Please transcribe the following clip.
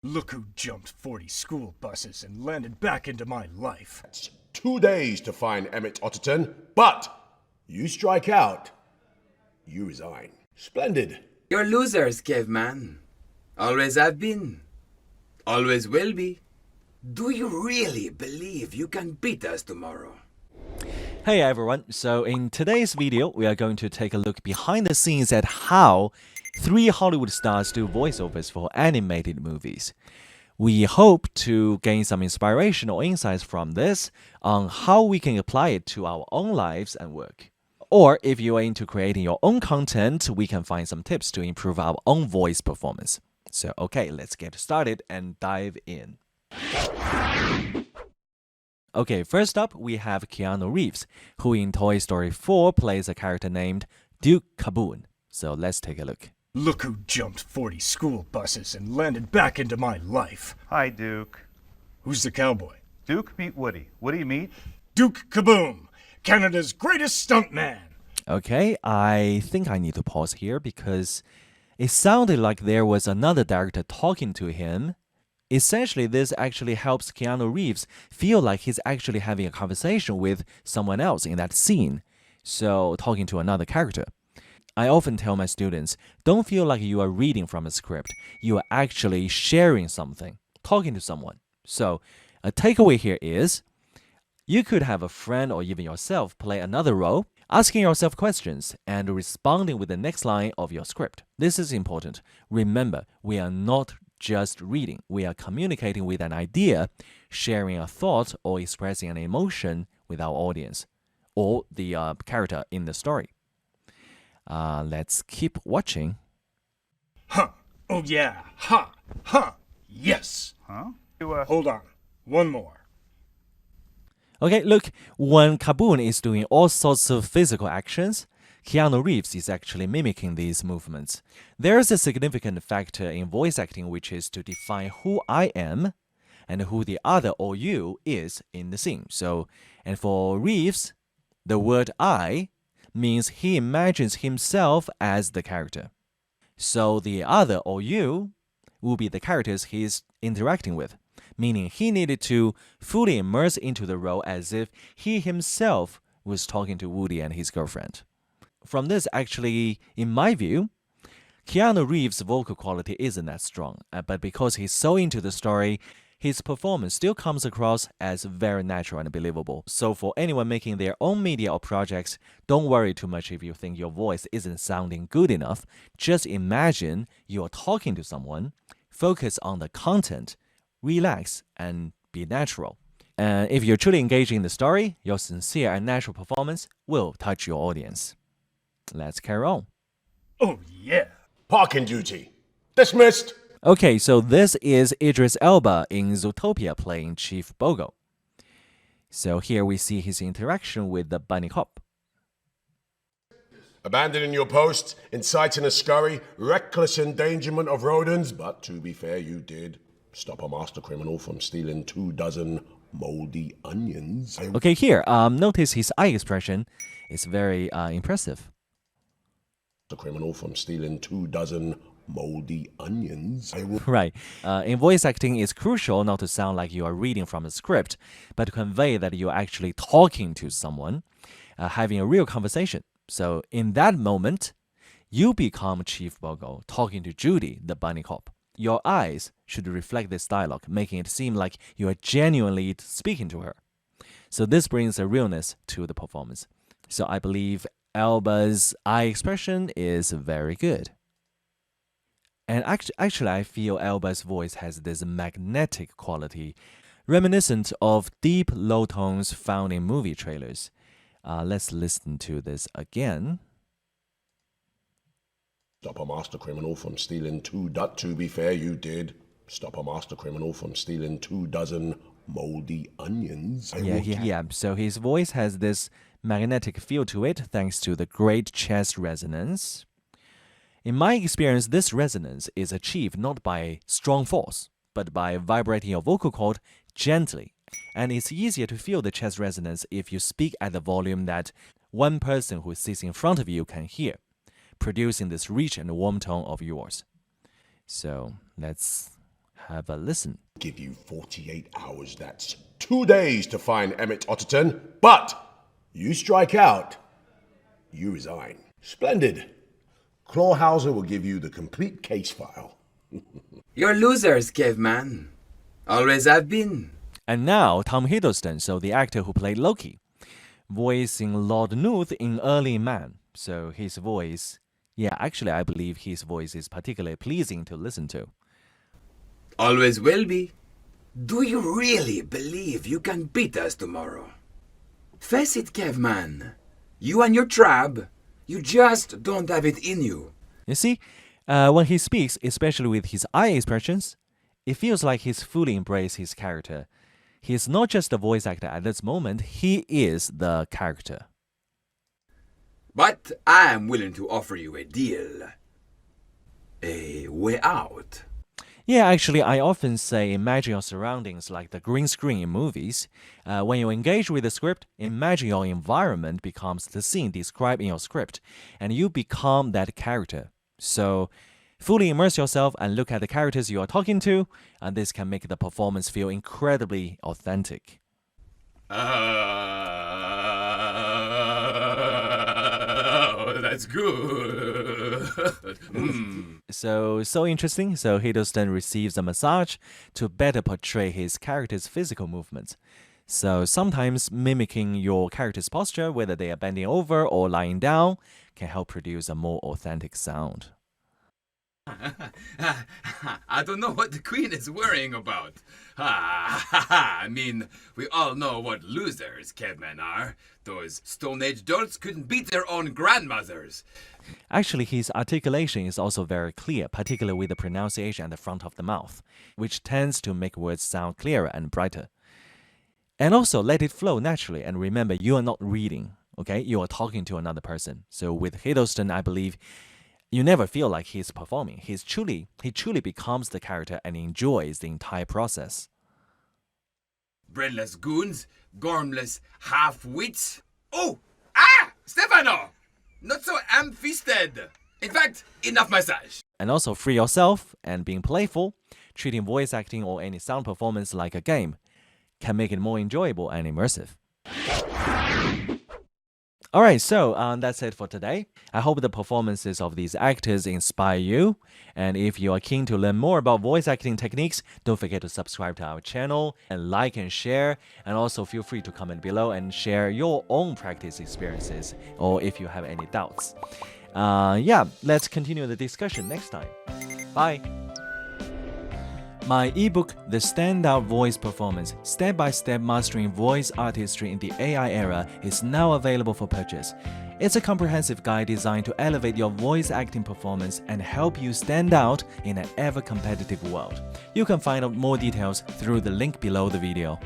Look who jumped 40 school buses and landed back into my life. It's 2 days to find Emmett Otterton, but you strike out, you resign. Splendid. You're losers, caveman. Always have been. Always will be. Do you really believe you can beat us tomorrow? Hey everyone, so in today's video, we are going to take a look behind the scenes at how 3 Hollywood stars do voiceovers for animated movies. We hope to gain some inspiration or insights from this on how we can apply it to our own lives and work. Or if you are into creating your own content, we can find some tips to improve our own voice performance. So okay, let's get started and dive in. Okay, first up, we have Keanu Reeves, who in Toy Story 4 plays a character named Duke Caboom. So let's take a look. Look who jumped 40 school buses and landed back into my life. Hi, Duke. Who's the cowboy? Duke, meet Woody. Woody, meet? Duke Caboom, Canada's greatest stuntman. Okay, I think I need to pause here because it sounded like there was another director talking to him. Essentially, this actually helps Keanu Reeves feel like he's actually having a conversation with someone else in that scene, so talking to another character. I often tell my students, don't feel like you are reading from a script. You are actually sharing something, talking to someone. So, a takeaway here is, you could have a friend or even yourself play another role, asking yourself questions and responding with the next line of your script. This is important. Remember, we are not just reading. We are communicating with an idea, sharing a thought, or expressing an emotion with our audience, or the character in the story. Let's keep watching. Huh. Oh yeah. Ha. Huh. Yes. Huh? Hold on. One more. Okay, look, when Caboom is doing all sorts of physical actions, Keanu Reeves is actually mimicking these movements. There is a significant factor in voice acting, which is to define who I am and who the other or you is in the scene. So, and for Reeves, the word I means he imagines himself as the character. So the other or you will be the characters he's interacting with, meaning he needed to fully immerse into the role as if he himself was talking to Woody and his girlfriend. From this, actually, in my view, Keanu Reeves' vocal quality isn't that strong, but because he's so into the story, his performance still comes across as very natural and believable. So for anyone making their own media or projects, don't worry too much if you think your voice isn't sounding good enough. Just imagine you're talking to someone, focus on the content, relax, and be natural. And if you're truly engaging in the story, your sincere and natural performance will touch your audience. Let's carry on. Oh yeah. Parking duty. Dismissed. Okay, so this is Idris Elba in Zootopia playing Chief Bogo. So here we see his interaction with the bunny cop. Abandoning your post, inciting a scurry, reckless endangerment of rodents, but to be fair, you did stop a master criminal from stealing 24 moldy onions. Okay, here, notice his eye expression is very impressive. The criminal from stealing 24 moldy onions. Right. In voice acting, it's crucial not to sound like you are reading from a script, but to convey that you're actually talking to someone, having a real conversation. So in that moment, you become Chief Bogo, talking to Judy, the bunny cop. Your eyes should reflect this dialogue, making it seem like you are genuinely speaking to her. So this brings a realness to the performance. So I believe Elba's eye expression is very good. And actually, I feel Elba's voice has this magnetic quality, reminiscent of deep low tones found in movie trailers. Let's listen to this again. Stop a master criminal from stealing to be fair, you did stop a master criminal from stealing 24 moldy onions. Yeah. So his voice has this magnetic feel to it thanks to the great chest resonance. In my experience, this resonance is achieved not by strong force, but by vibrating your vocal cord gently. And it's easier to feel the chest resonance if you speak at the volume that one person who sits in front of you can hear, producing this rich and warm tone of yours. So let's Have a listen. Give you 48 hours. That's 2 days to find Emmett Otterton. But you strike out, you resign. Splendid. Clawhauser will give you the complete case file. You're losers, caveman. Always have been. And now, Tom Hiddleston, so the actor who played Loki, voicing Lord Nooth in Early Man. So his voice, yeah, actually I believe his voice is particularly pleasing to listen to. Always will be. Do you really believe you can beat us tomorrow? Face it, caveman. You and your tribe, you just don't have it in you. You see, when he speaks, especially with his eye expressions, it feels like he's fully embraced his character. He's not just a voice actor at this moment, he is the character. But I am willing to offer you a deal. A way out. Yeah, actually, I often say imagine your surroundings like the green screen in movies. When you engage with the script, imagine your environment becomes the scene described in your script, and you become that character. So, fully immerse yourself and look at the characters you are talking to, and this can make the performance feel incredibly authentic. That's good. So interesting. So Hiddleston receives a massage to better portray his character's physical movements. So sometimes mimicking your character's posture, whether they are bending over or lying down, can help produce a more authentic sound. I don't know what the Queen is worrying about. I mean, we all know what losers cavemen are. Those Stone Age dolts couldn't beat their own grandmothers. Actually, his articulation is also very clear, particularly with the pronunciation at the front of the mouth, which tends to make words sound clearer and brighter. And also, let it flow naturally, and remember, you are not reading, okay? You are talking to another person. So with Hiddleston, I believe you never feel like he's performing. He truly becomes the character and enjoys the entire process. Brainless goons, gormless half-wits. Oh! Stefano! Not so am-fisted. In fact, enough massage. And also free yourself and being playful, treating voice acting or any sound performance like a game can make it more enjoyable and immersive. Alright, so that's it for today. I hope the performances of these actors inspire you. And if you are keen to learn more about voice acting techniques, don't forget to subscribe to our channel and like and share. And also feel free to comment below and share your own practice experiences or if you have any doubts. Yeah, let's continue the discussion next time. Bye! My ebook, The Standout Voice Performance, Step-by-Step Mastering Voice Artistry in the AI Era, is now available for purchase. It's a comprehensive guide designed to elevate your voice acting performance and help you stand out in an ever-competitive world. You can find out more details through the link below the video.